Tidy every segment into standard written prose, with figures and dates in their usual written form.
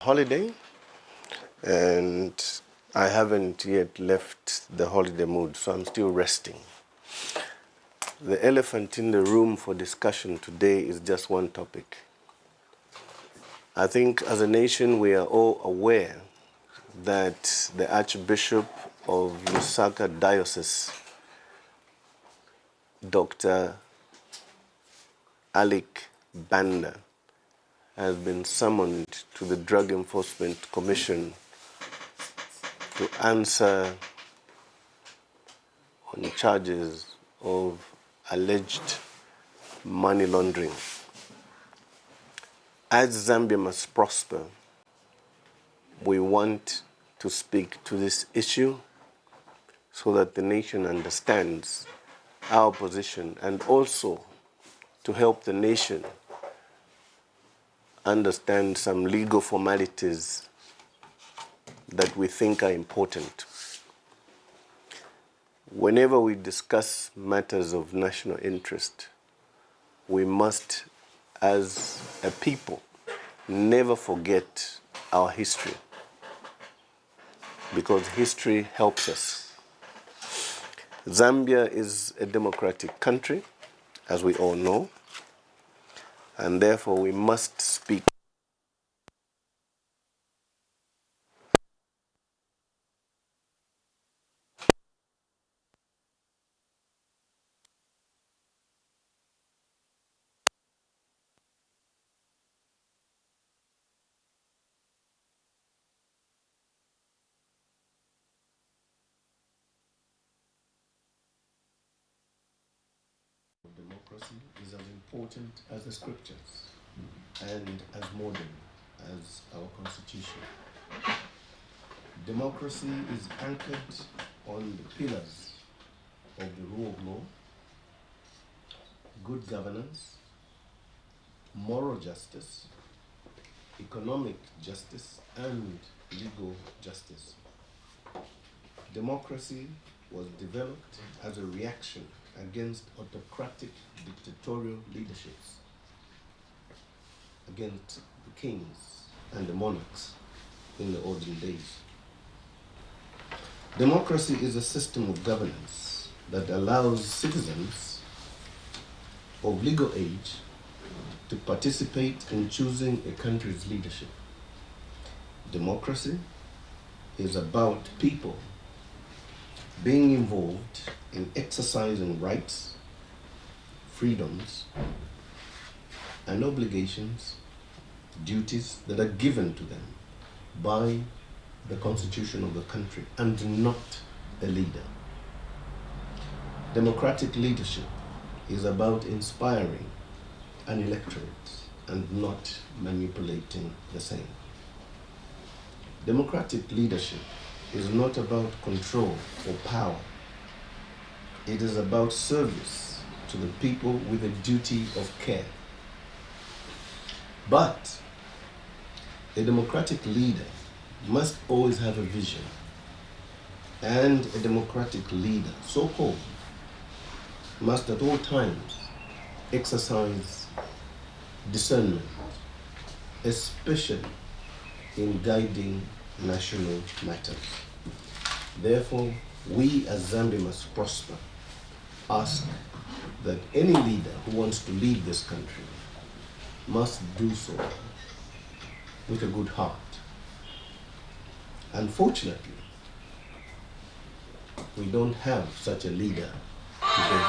Holiday, and I haven't yet left the holiday mood, so I'm still resting. The elephant in the room for discussion today is just one topic. I think as a nation we are all aware that the Archbishop of Lusaka Diocese, Dr. BANDA, has been summoned to the Drug Enforcement Commission to answer on charges of alleged money laundering. As Zambia must prosper, we want to speak to this issue so that the nation understands our position, and also to help the nation understand some legal formalities that we think are important. Whenever we discuss matters of national interest, we must, as a people, never forget our history, because history helps us. Zambia is a democratic country, as we all know, and therefore we must speak. Democracy is as important as the scriptures and as modern as our constitution. Democracy is anchored on the pillars of the rule of law, good governance, moral justice, economic justice, and legal justice. Democracy was developed as a reaction against autocratic dictatorial leaderships, against the kings and the monarchs in the olden days. Democracy is a system of governance that allows citizens of legal age to participate in choosing a country's leadership. Democracy is about people being involved in exercising rights, freedoms, and obligations, duties that are given to them by the constitution of the country, and not a leader. Democratic leadership is about inspiring an electorate and not manipulating the same. Democratic leadership is not about control or power. It is about service to the people with a duty of care. But a democratic leader must always have a vision, and a democratic leader, so-called, must at all times exercise discernment, especially in guiding national matters. Therefore, we as Zambia must prosper ask that any leader who wants to lead this country must do so with a good heart. Unfortunately, we don't have such a leader today.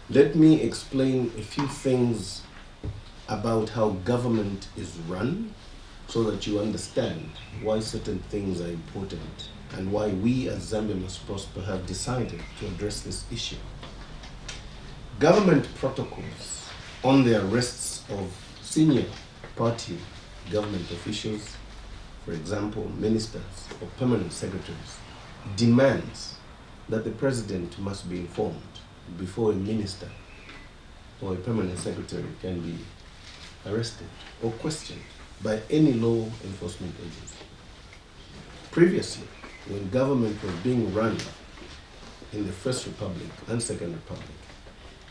Let me explain a few things about how government is run, so that you understand why certain things are important and why we as Zambia Must Prosper have decided to address this issue. Government protocols on the arrests of senior party government officials, for example, ministers or permanent secretaries, demands that the president must be informed before a minister or a permanent secretary can be arrested or questioned by any law enforcement agency. Previously, when government was being run in the First Republic and Second Republic,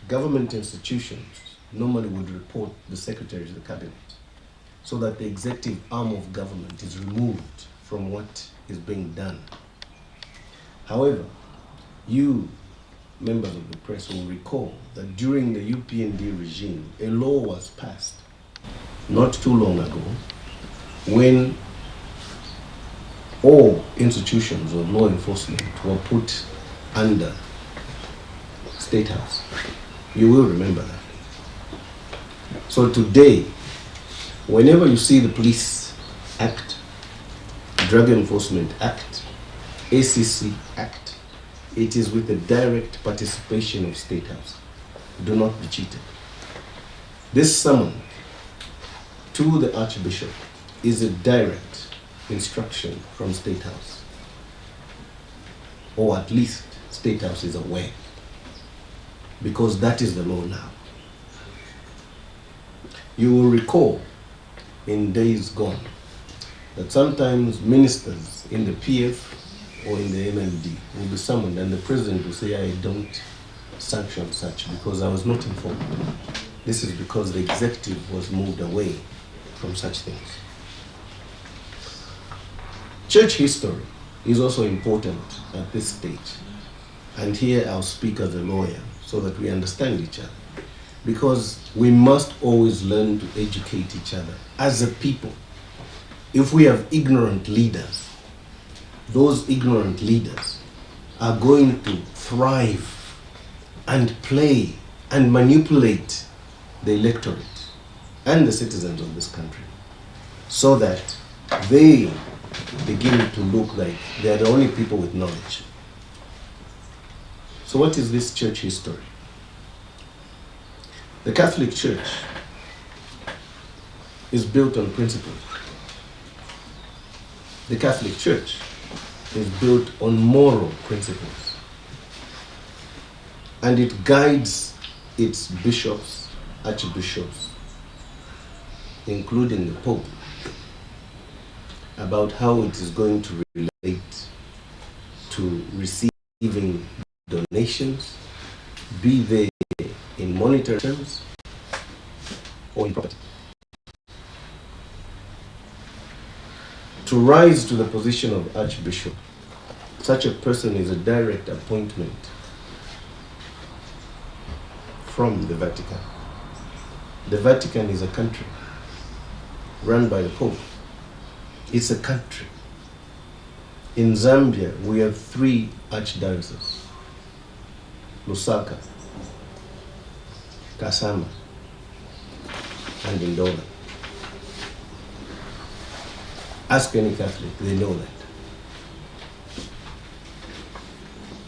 government institutions normally would report the Secretary of the Cabinet. so that the executive arm of government is removed from what is being done. However, you members of the press will recall that during the UPND regime, a law was passed not too long ago when all institutions of law enforcement were put under State House. You will remember that. So today, whenever you see the Police Act, Drug Enforcement Act, ACC Act, it is with the direct participation of State House. Do not be cheated. This summon to the Archbishop is a direct instruction from State House, or at least State House is aware, because that is the law now. You will recall in days gone that sometimes ministers in the PF or in the MMD will be summoned and the president will say, I don't sanction such because I was not informed. This is because the executive was moved away from such things. Church history is also important at this stage. And here I'll speak as a lawyer so that we understand each other. Because we must always learn to educate each other as a people. If we have ignorant leaders, those ignorant leaders are going to thrive and play and manipulate the electorate and the citizens of this country so that they begin to look like they are the only people with knowledge. So what is this church history? The Catholic Church is built on principles. The Catholic Church is built on moral principles. And it guides its bishops, archbishops, including the Pope, about how it is going to relate to receiving donations, be they in monetary terms or in property. To rise to the position of Archbishop, such a person is a direct appointment from the Vatican. The Vatican is a country run by the Pope. It's a country. In Zambia, we have 3 archdioceses: Lusaka, Kasama, and Ndola. Ask any Catholic, they know that.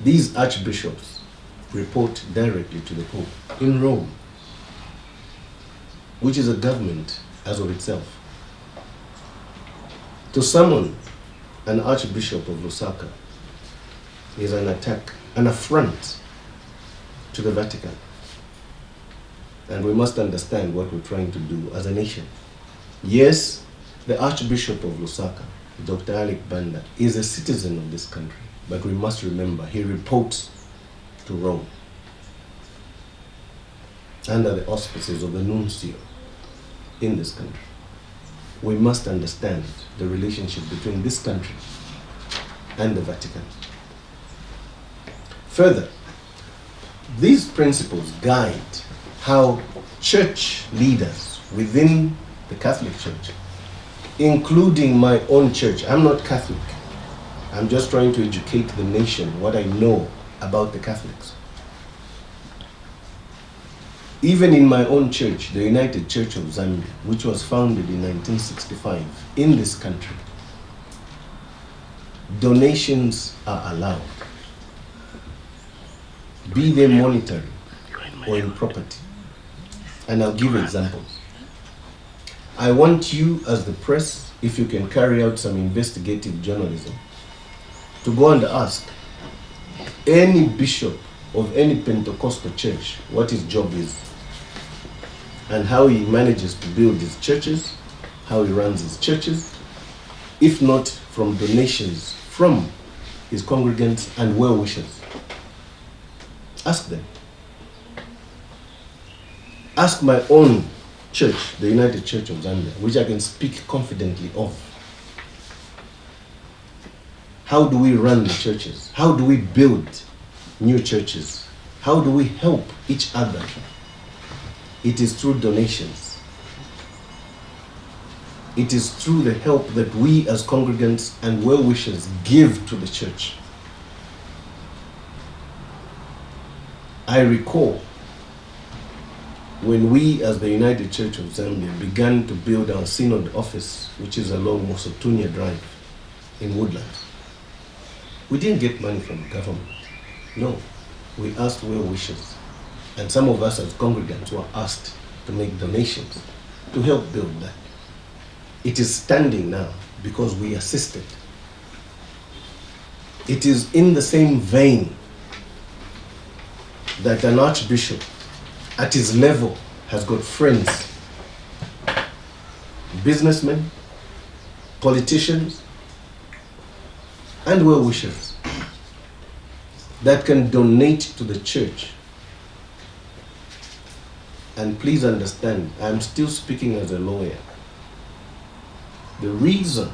These archbishops report directly to the Pope in Rome, which is a government as of itself. To summon an Archbishop of Lusaka is an attack, an affront to the Vatican. And we must understand what we're trying to do as a nation. Yes, the Archbishop of Lusaka, Dr. Alec Banda, is a citizen of this country, but we must remember he reports to Rome under the auspices of the nuncio in this country. We must understand the relationship between this country and the Vatican. Further, these principles guide how church leaders within the Catholic Church, including my own church. I'm not Catholic. I'm just trying to educate the nation what I know about the Catholics. Even in my own church, the United Church of Zambia, which was founded in 1965 in this country, donations are allowed, be they monetary or in property. And I'll give examples. I want you as the press, if you can carry out some investigative journalism, to go and ask any bishop of any Pentecostal church what his job is and how he manages to build his churches, how he runs his churches, if not from donations from his congregants and well-wishers. Ask them. Ask my own church, the United Church of Zambia, which I can speak confidently of. How do we run the churches? How do we build new churches? How do we help each other? It is through donations. It is through the help that we as congregants and well-wishers give to the church. I recall when we as the United Church of Zambia began to build our synod office, which is along Mosotunya Drive in Woodlands. We didn't get money from the government. No, we asked well-wishers. And some of us as congregants were asked to make donations to help build that. It is standing now because we assisted. It is in the same vein that an archbishop at his level has got friends, businessmen, politicians, and well-wishers that can donate to the church. And please understand, I'm still speaking as a lawyer. The reason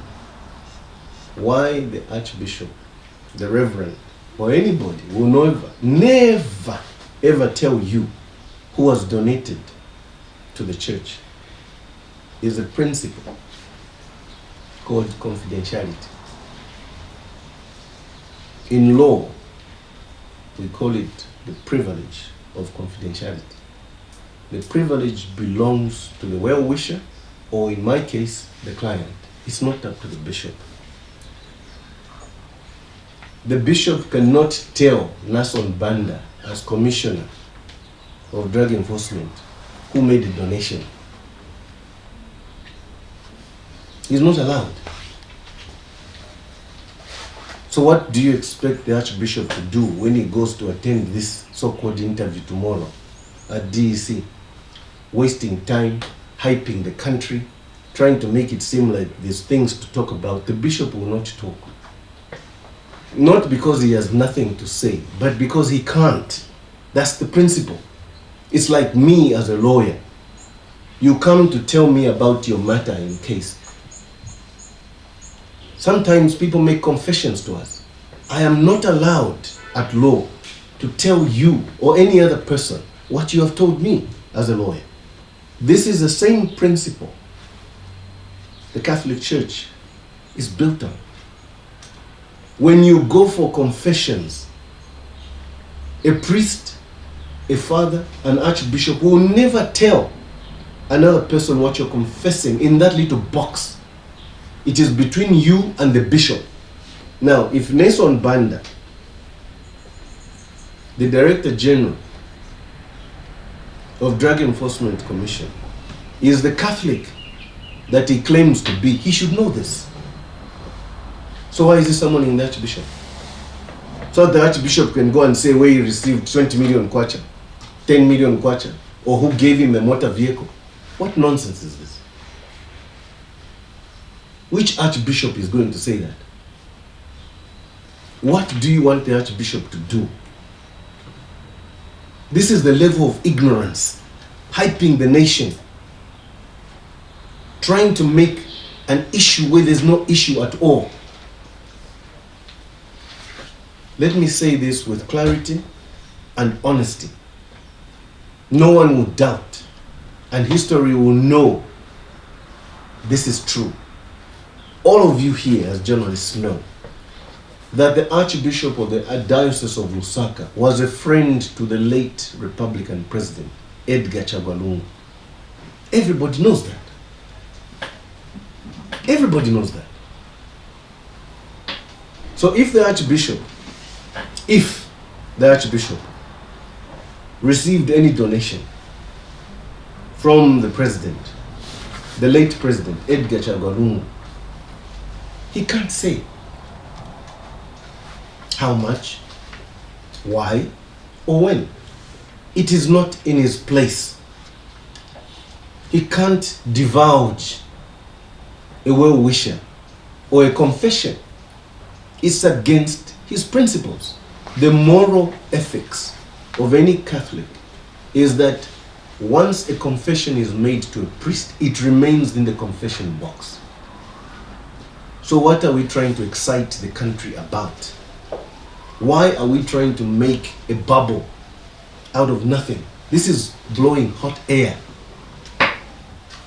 why the Archbishop, the Reverend, or anybody will never ever tell you who has donated to the church is a principle called confidentiality. In law, we call it the privilege of confidentiality. The privilege belongs to the well-wisher, or in my case, the client. It's not up to the bishop. The bishop cannot tell Nason Banda, as commissioner of drug enforcement, who made the donation. He's not allowed. So what do you expect the Archbishop to do when he goes to attend this so-called interview tomorrow at DEC? Wasting time, hyping the country, trying to make it seem like there's things to talk about. The bishop will not talk. Not because he has nothing to say, but because he can't. That's the principle. It's like me as a lawyer. You come to tell me about your matter in case. Sometimes people make confessions to us. I am not allowed at law to tell you or any other person what you have told me as a lawyer. This is the same principle the Catholic Church is built on. When you go for confessions, a priest, a father, an archbishop will never tell another person what you're confessing in that little box. It is between you and the bishop. Now, if Nason Banda, the Director General of Drug Enforcement Commission, is the Catholic that he claims to be, he should know this. So why is he summoning the Archbishop? So the Archbishop can go and say where he received 20 million kwacha, 10 million kwacha, or who gave him a motor vehicle. What nonsense is this? Which Archbishop is going to say that? What do you want the Archbishop to do? This is the level of ignorance, hyping the nation, trying to make an issue where there's no issue at all. Let me say this with clarity and honesty. No one will doubt, and history will know this is true. All of you here as journalists know that the Archbishop of the Diocese of Lusaka was a friend to the late Republican President, Edgar Chagwa. Everybody knows that. Everybody knows that. So if the Archbishop received any donation from the President, the late President, Edgar Chagwa, he can't say how much, why, or when. It is not in his place. He can't divulge a well-wisher or a confession. It's against his principles. The moral ethics of any Catholic is that once a confession is made to a priest, it remains in the confession box. So what are we trying to excite the country about? Why are we trying to make a bubble out of nothing? This is blowing hot air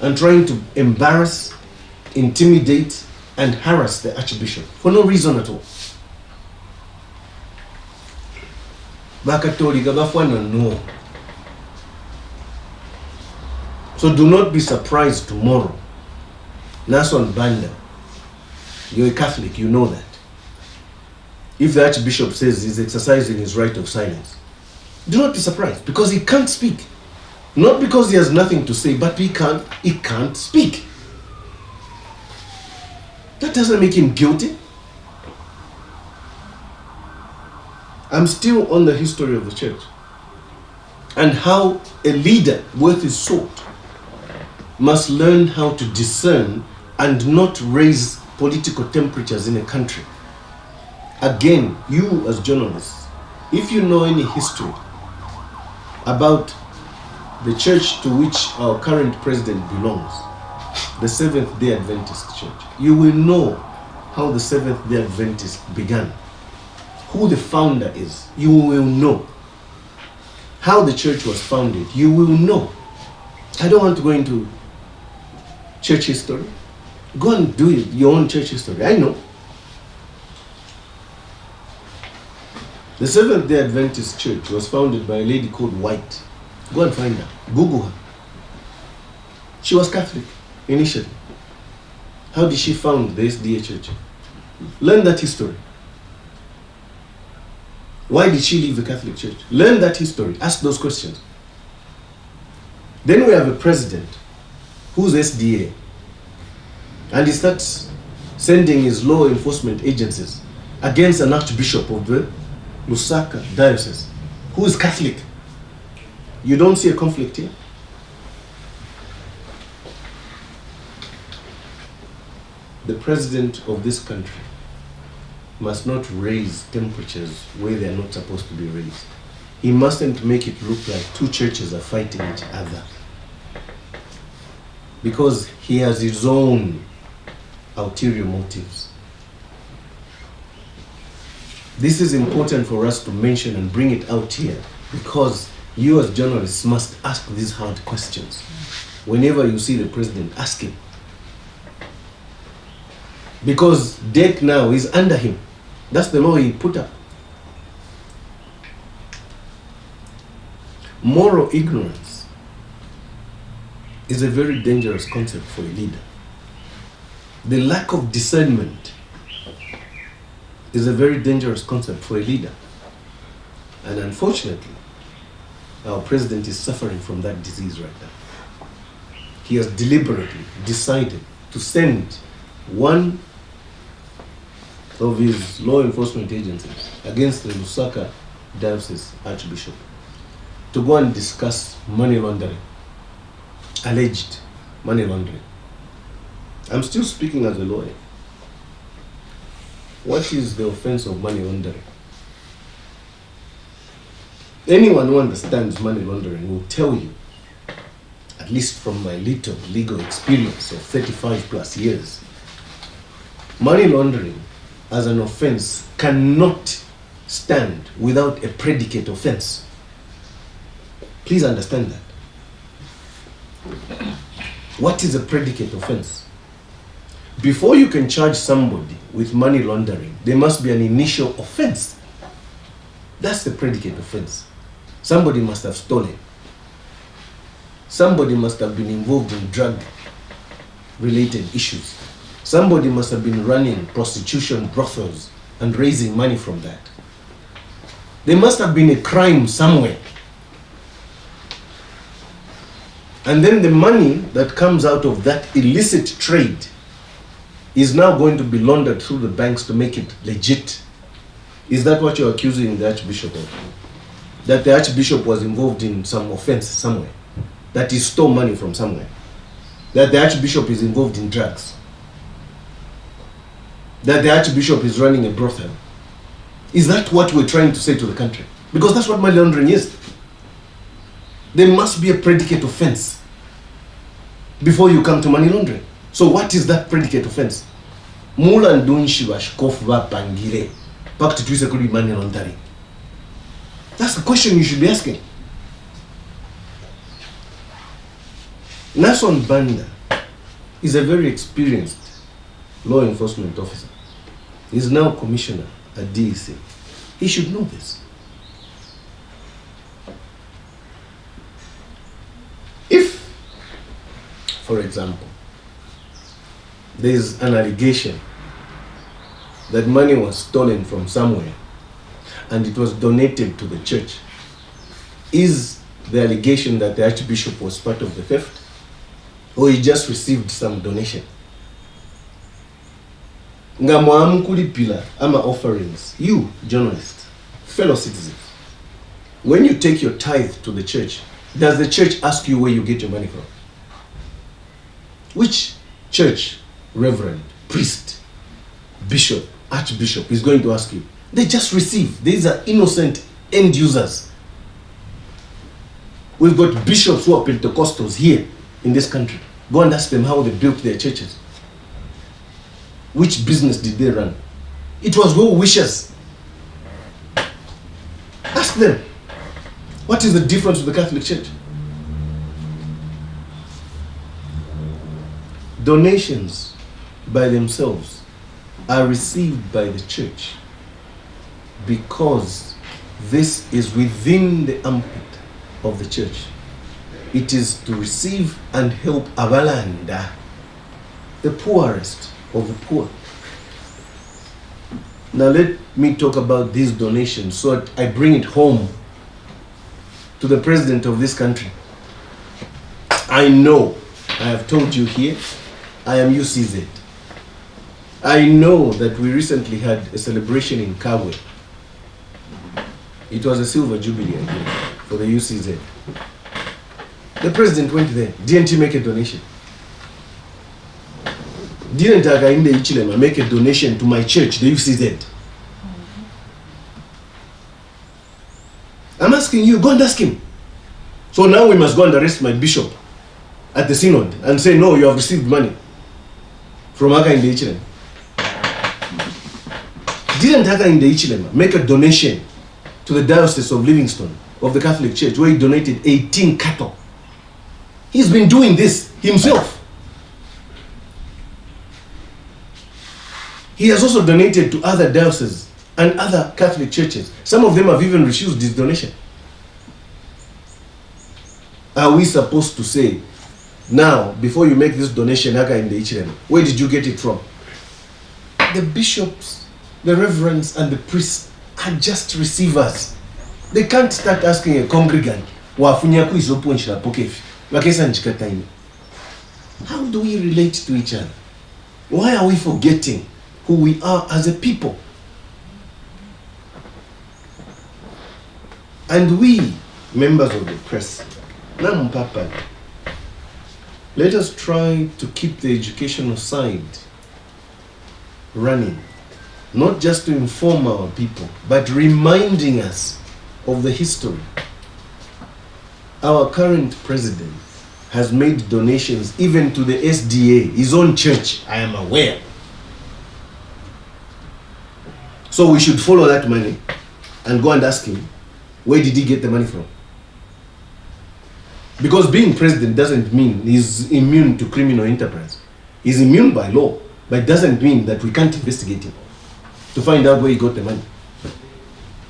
and trying to embarrass, intimidate, and harass the Archbishop for no reason at all. No. So do not be surprised tomorrow. Nason Banda, you're a Catholic, you know that. If the Archbishop says he's exercising his right of silence, do not be surprised, because he can't speak. Not because he has nothing to say, but he can't speak. That doesn't make him guilty. I'm still on the history of the church and how a leader worth his salt must learn how to discern and not raise political temperatures in a country. Again, you as journalists, if you know any history about the church to which our current president belongs, the Seventh-day Adventist Church, you will know how the Seventh-day Adventist began. Who the founder is, you will know. How the church was founded, you will know. I don't want to go into church history. Go and do your own church history. I know. The Seventh-day Adventist Church was founded by a lady called White. Go and find her. Google her. She was Catholic initially. How did she found the SDA Church? Learn that history. Why did she leave the Catholic Church? Learn that history. Ask those questions. Then we have a president who's SDA, and he starts sending his law enforcement agencies against an archbishop of the Lusaka diocese who is Catholic. You don't see a conflict here? The president of this country must not raise temperatures where they are not supposed to be raised. He mustn't make it look like two churches are fighting each other, because he has his own ulterior motives. This is important for us to mention and bring it out here, because you as journalists must ask these hard questions. Whenever you see the president, ask him. Because death now is under him. That's the law he put up. Moral ignorance is a very dangerous concept for a leader. The lack of discernment is a very dangerous concept for a leader. And unfortunately, our president is suffering from that disease right now. He has deliberately decided to send one of his law enforcement agencies against the Lusaka Diocese Archbishop to go and discuss money laundering, alleged money laundering. I'm still speaking as a lawyer. What is the offense of money laundering? Anyone who understands money laundering will tell you, at least from my little legal experience of 35 plus years, money laundering as an offense cannot stand without a predicate offense. Please understand that. What is a predicate offense? Before you can charge somebody with money laundering, there must be an initial offense. That's the predicate offense. Somebody must have stolen. Somebody must have been involved in drug-related issues. Somebody must have been running prostitution brothels and raising money from that. There must have been a crime somewhere. And then the money that comes out of that illicit trade is now going to be laundered through the banks to make it legit. Is that what you're accusing the Archbishop of? That the Archbishop was involved in some offense somewhere? That he stole money from somewhere? That the Archbishop is involved in drugs? That the Archbishop is running a brothel? Is that what we're trying to say to the country? Because that's what money laundering is. There must be a predicate offense before you come to money laundering. So what is that predicate offense? Mula ndunshi bashikofu bapangire back to twise kuli money laundering. That's the question you should be asking. Nason Banda is a very experienced law enforcement officer. He's now commissioner at DEC. He should know this. If, for example, there is an allegation that money was stolen from somewhere and it was donated to the church, is the allegation that the Archbishop was part of the theft, or he just received some donation? Pillar ama offerings, you journalists, fellow citizens, when you take your tithe to the church, does the church ask you where you get your money from? Which church, reverend, priest, bishop, archbishop is going to ask you? They just receive. These are innocent end users. We've got bishops who are Pentecostals here in this country. Go and ask them how they built their churches. Which business did they run? It was well wishers. Ask them. What is the difference with the Catholic Church? Donations by themselves are received by the church because this is within the ambit of the church. It is to receive and help abalanda, the poorest of the poor. Now let me talk about these donations so that I bring it home to the president of this country. I know, I have told you here, I am UCZ. I know that we recently had a celebration in Kabwe. It was a silver jubilee, I think, for the UCZ. The president went there. Didn't he make a donation? Didn't HAKAINDE HICHILEMA make a donation to my church, the UCZ? I'm asking you, go and ask him. So now we must go and arrest my bishop at the synod and say, no, you have received money from HAKAINDE HICHILEMA. Didn't HAKAINDE HICHILEMA make a donation to the Diocese of Livingstone of the Catholic Church where he donated 18 cattle? He's been doing this himself. He has also donated to other dioceses and other Catholic churches. Some of them have even refused this donation. Are we supposed to say, now, before you make this donation, HAKAINDE HICHILEMA, where did you get it from? The bishops, the reverends, and the priests are just receivers. They can't start asking a congregant, how do we relate to each other? Why are we forgetting who we are as a people? And we, members of the press, let us try to keep the educational side running, not just to inform our people, but reminding us of the history. Our current president has made donations even to the SDA, his own church, I am aware. So we should follow that money and go and ask him, where did he get the money from? Because being president doesn't mean he's immune to criminal enterprise. He's immune by law, but it doesn't mean that we can't investigate him to find out where he got the money.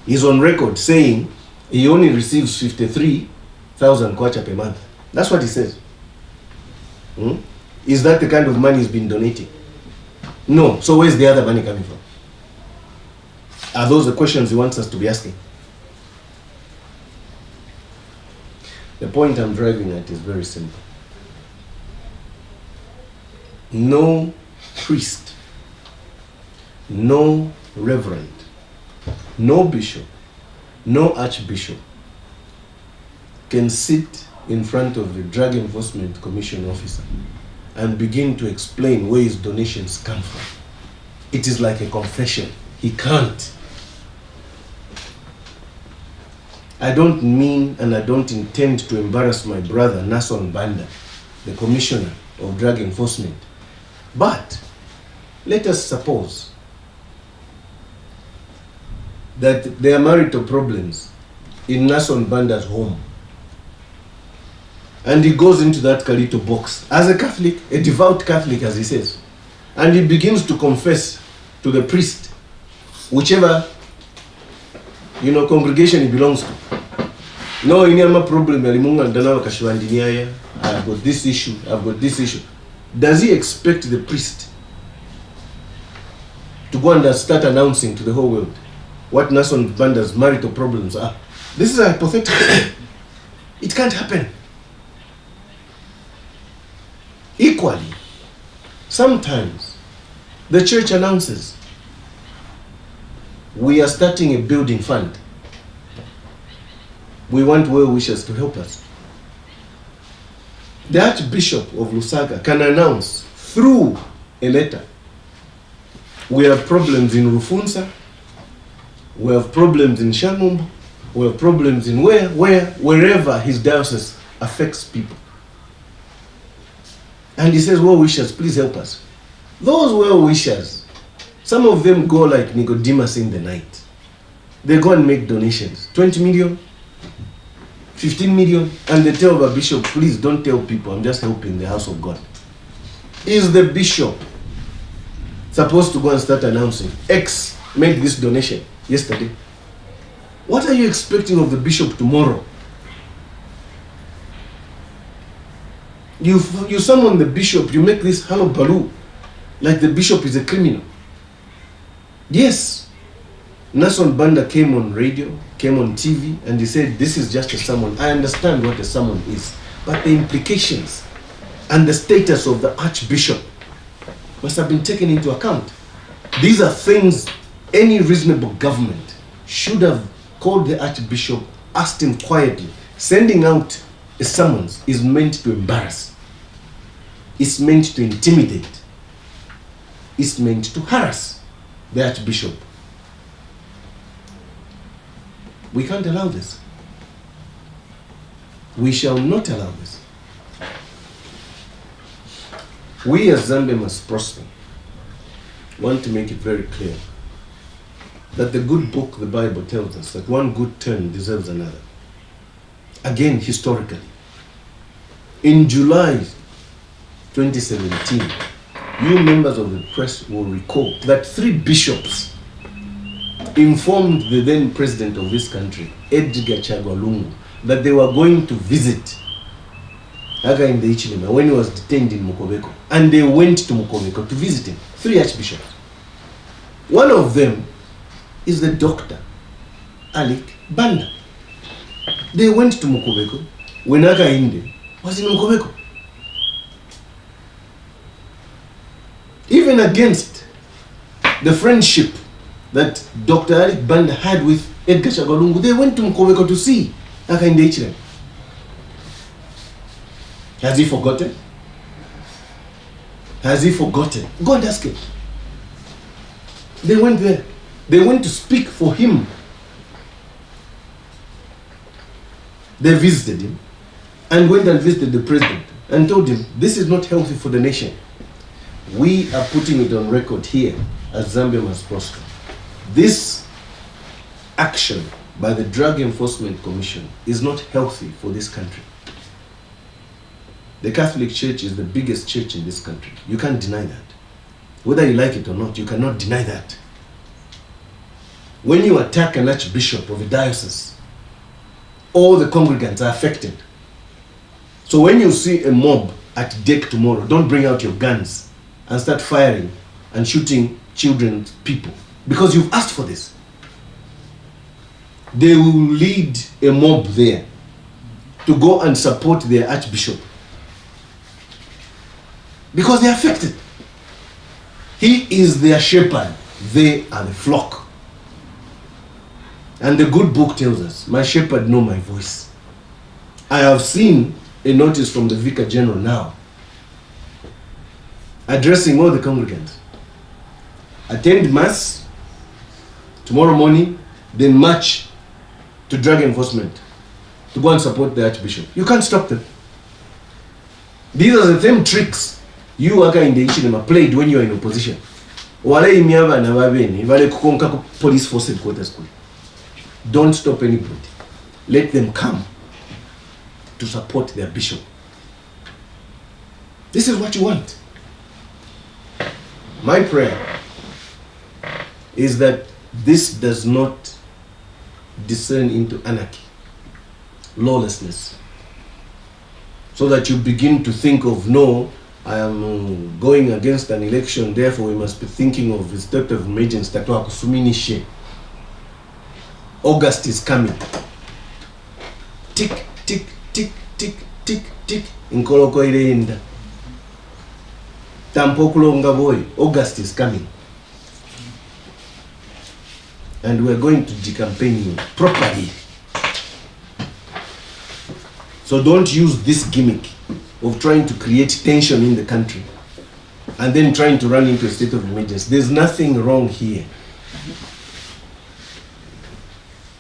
He's on record saying he only receives 53,000 kwacha per month. That's what he says. Is that the kind of money he's been donating? No. So where's the other money coming from? Are those the questions he wants us to be asking? The point I'm driving at is very simple. No priest, no reverend, no bishop, no archbishop can sit in front of the Drug Enforcement Commission officer and begin to explain where his donations come from. It is like a confession. He can't. I don't mean and I don't intend to embarrass my brother Nason Banda, the Commissioner of Drug Enforcement. But let us suppose that there are marital problems in Nason Banda's home. And he goes into that Kalito box as a Catholic, a devout Catholic as he says. And he begins to confess to the priest, whichever congregation he belongs to. No, in a problem, I've got this issue, I've got this issue. Does he expect the priest to go and start announcing to the whole world what Nason Banda's marital problems are? This is a hypothetical. It can't happen. Equally, sometimes the church announces, we are starting a building fund. We want well-wishers to help us. The Archbishop of Lusaka can announce through a letter, we have problems in Rufunsa, we have problems in Shanumbu, we have problems in wherever his diocese affects people. And he says, well-wishers, please help us. Those well-wishers, some of them go like Nicodemus in the night. They go and make donations, 20 million, 15 million, and they tell the bishop, please don't tell people, I'm just helping the house of God. Is the bishop supposed to go and start announcing, X made this donation yesterday? What are you expecting of the bishop tomorrow? You summon the bishop, you make this hello balu, like the bishop is a criminal. Yes, Nason Banda came on radio, came on TV, and he said, this is just a summon. I understand what a summon is, but the implications and the status of the Archbishop must have been taken into account. These are things any reasonable government should have called the Archbishop, asked him quietly. Sending out a summons is meant to embarrass. It's meant to intimidate. It's meant to harass the Archbishop. We can't allow this. We shall not allow this. We as Zambia must prosper. Want to make it very clear that the good book, the Bible, tells us that one good turn deserves another. Again, historically, in July 2017, you members of the press will recall that 3 bishops informed the then president of this country, Edgar Chagwa Lungu, that they were going to visit HAKAINDE HICHILEMA when he was detained in Mukobeko. And they went to Mukobeko to visit him. 3 archbishops. One of them is the Dr. Alik Banda. They went to Mukobeko when HAKAINDE was in Mukobeko. Even against the friendship that Dr. Alik Banda had with Edgar Chagwa Lungu, they went to Mukobeko to see HAKAINDE HICHILEMA. Has he forgotten? Has he forgotten? Go and ask him. They went there. They went to speak for him. They visited him and went and visited the president and told him, this is not healthy for the nation. We are putting it on record here as Zambia must prosper. This action by the Drug Enforcement Commission is not healthy for this country. The Catholic Church is the biggest church in this country. You can't deny that. Whether you like it or not, you cannot deny that. When you attack an archbishop of a diocese, all the congregants are affected. So when you see a mob at deck tomorrow, don't bring out your guns and start firing and shooting children, people, because you've asked for this. They will lead a mob there to go and support their archbishop because they're affected. He is their shepherd, they are the flock. And the good book tells us, my shepherd know my voice. I have seen a notice from the Vicar General now addressing all the congregants. Attend Mass tomorrow morning, then march to drug enforcement to go and support the Archbishop. You can't stop them. These are the same tricks you HAKAINDE HICHILEMA played when you were in opposition. Wale imiaba na wabeni, wale kukonka police force headquarters. Don't stop anybody. Let them come to support their bishop. This is what you want. My prayer is that this does not descend into anarchy, lawlessness, so that you begin to think of, no, I am going against an election, therefore we must be thinking of a state of emergency. August is coming. Tick, tick, tick, tick, tick, tick. Inkoloko ireenda. Tampokulonga boy. August is coming. And we're going to decampaign you properly. So don't use this gimmick of trying to create tension in the country and then trying to run into a state of emergency. There's nothing wrong here.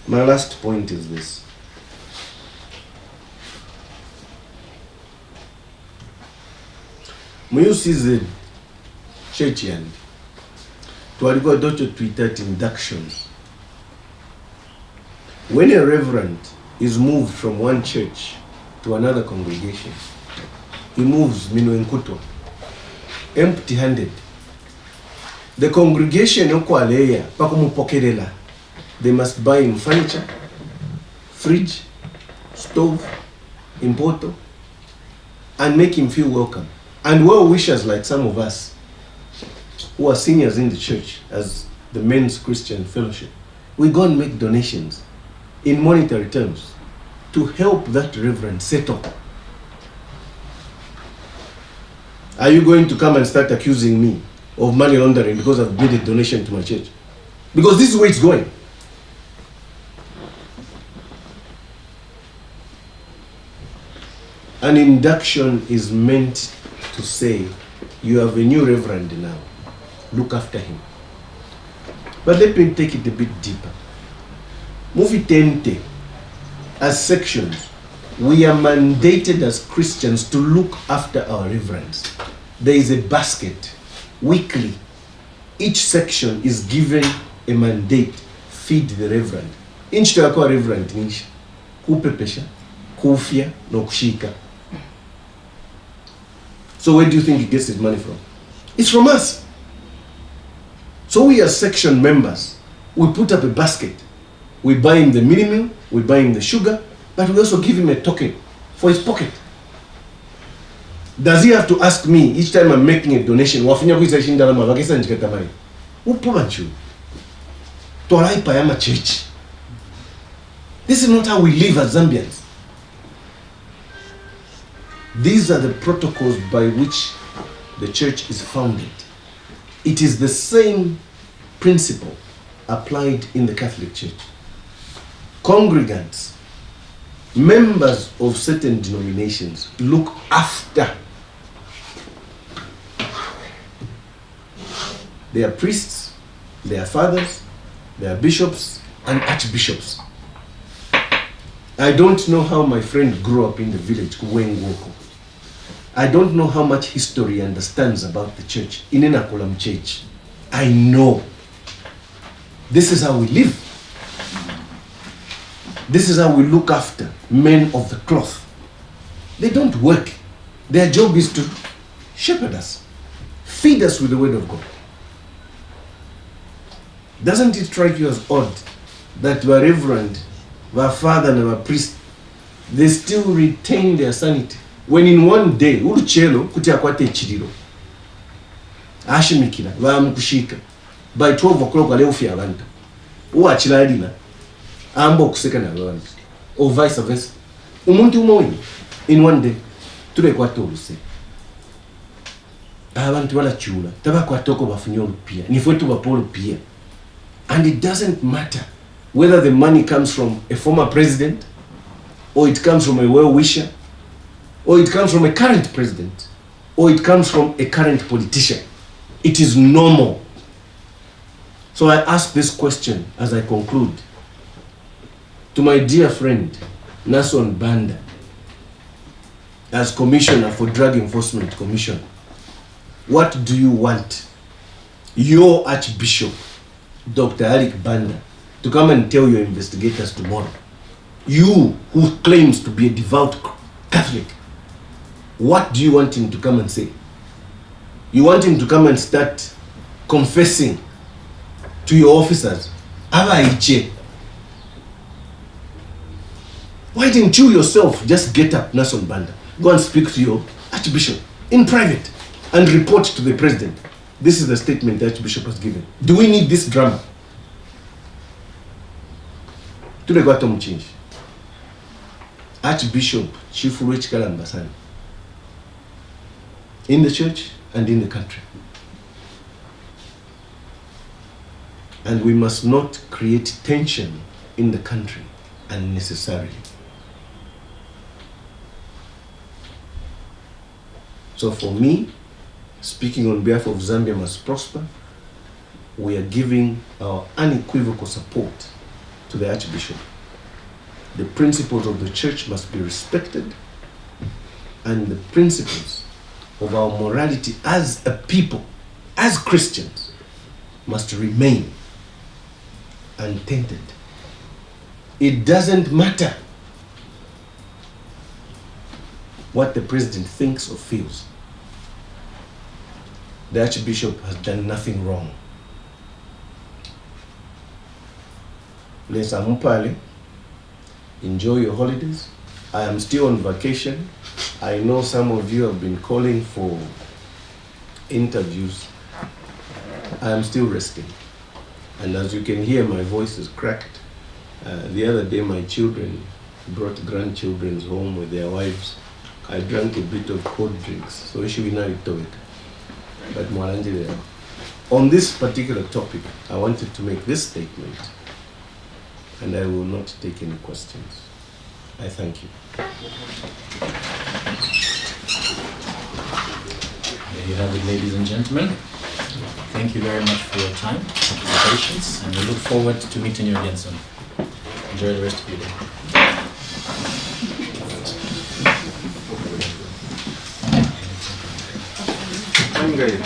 My last point is this. Muyusize church yandi twalikuwa docho twita inductions. When a reverend is moved from one church to another congregation, he moves minuenkutwa empty-handed. The congregation yokwaleya pakumupokerela. They must buy him furniture, fridge, stove, impoto, and make him feel welcome. And well-wishers like some of us who are seniors in the church as the Men's Christian Fellowship, we go and make donations in monetary terms to help that reverend settle. Are you going to come and start accusing me of money laundering because I've made a donation to my church? Because this is where it's going. An induction is meant to say, you have a new reverend now, look after him. But let me take it a bit deeper. Movie Tente, as sections, we are mandated as Christians to look after our reverends. There is a basket weekly. Each section is given a mandate, feed the reverend. Inch to akwa reverend nish, kupepesha, kufia, no kushika. So where do you think he gets his money from? It's from us. So we as section members, we put up a basket. We buy him the mini meal, we buy him the sugar, but we also give him a token for his pocket. Does he have to ask me each time I'm making a donation? Church. This is not how we live as Zambians. These are the protocols by which the church is founded. It is the same principle applied in the Catholic Church. Congregants, members of certain denominations, look after their priests, their fathers, their bishops, and archbishops. I don't know how my friend grew up in the village, Kuwengwoko. I don't know how much history he understands about the church in Enakulam Church. I know. This is how we live. This is how we look after men of the cloth. They don't work. Their job is to shepherd us, feed us with the word of God. Doesn't it strike you as odd that our reverend, our father, and our priest, they still retain their sanity? When in one day, uruchelo kuti akwate chiriro. Ashimikira, vamukushika. By 12 o'clock, aleufia abantu. Uachiladina. Ambo kuseka na abantu. Or vice versa. Umuntu umoini. In one day, tule kwa toluse. Abantu wala chula. Taba kwa toko bafunyolu pia. Nifwetu wapolo pia. And it doesn't matter whether the money comes from a former president, or it comes from a well-wisher, or it comes from a current president, or it comes from a current politician. It is normal. So I ask this question as I conclude. to my dear friend, Nason Banda, as Commissioner for Drug Enforcement Commission, what do you want your Archbishop, Dr. Eric Banda, to come and tell your investigators tomorrow? You who claims to be a devout Catholic, what do you want him to come and say? You want him to come and start confessing to your officers? Why didn't you yourself just get up, Nason Banda, go and speak to your Archbishop in private and report to the president? This is the statement the Archbishop has given. Do we need this drama? To the bottom change. Archbishop Chifuru Chikalambasani, in the church and in the country. And we must not create tension in the country unnecessarily. So for me, speaking on behalf of Zambia Must Prosper, we are giving our unequivocal support to the Archbishop. The principles of the church must be respected, and the principles of our morality as a people, as Christians, must remain untainted. It doesn't matter what the president thinks or feels. The Archbishop has done nothing wrong. Lesa Mupale, enjoy your holidays. I am still on vacation. I know some of you have been calling for interviews. I am still resting. And as you can hear, my voice is cracked. The other day, my children brought grandchildren home with their wives. I drank a bit of cold drinks, so she will not eat it. But on this particular topic, I wanted to make this statement, and I will not take any questions. I thank you. There you have it, ladies and gentlemen. Thank you very much for your time, for your patience, and we look forward to meeting you again soon. Enjoy the rest of your day. I'm good.